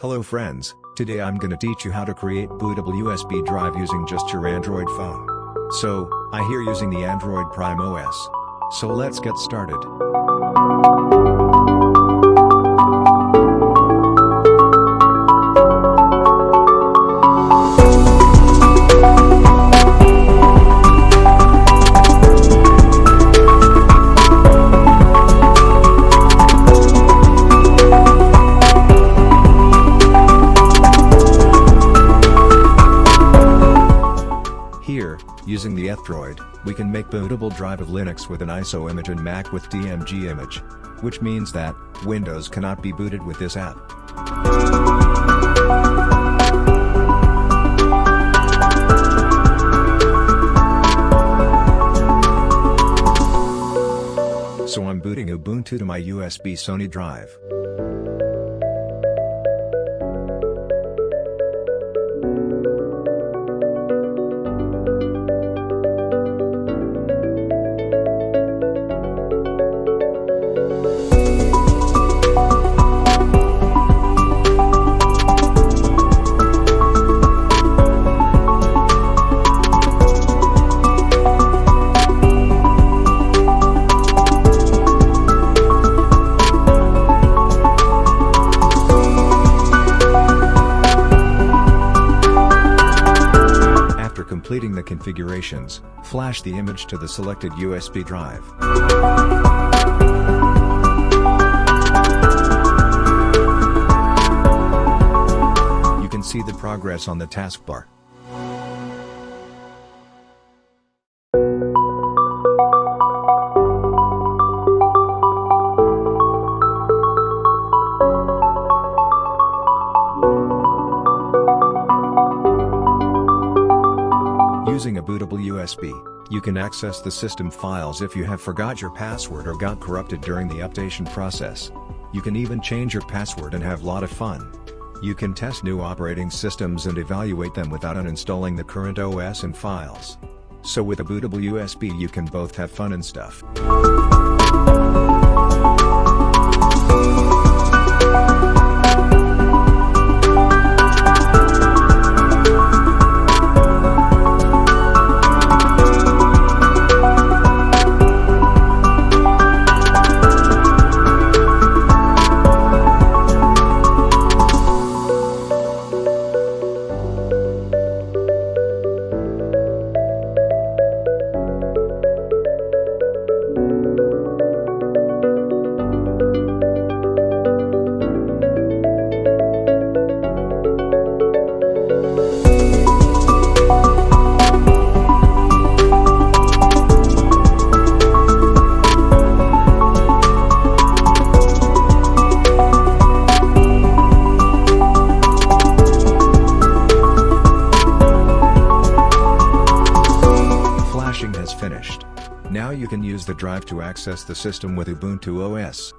Hello friends, today I'm gonna teach you how to create bootable USB drive using just your Android phone. So, I hear using the Android Prime OS. So let's get started. Here, using the F-Droid, we can make bootable drive of Linux with an ISO image and Mac with DMG image, which means that Windows cannot be booted with this app. So I'm booting Ubuntu to my USB Sony drive. Completing the configurations, flash the image to the selected USB drive. You can see the progress on the taskbar. Using a bootable USB, you can access the system files if you have forgot your password or got corrupted during the updation process. You can even change your password and have a lot of fun. You can test new operating systems and evaluate them without uninstalling the current OS and files. So with a bootable USB you can both have fun and stuff. Has finished. Now you can use the drive to access the system with Ubuntu OS.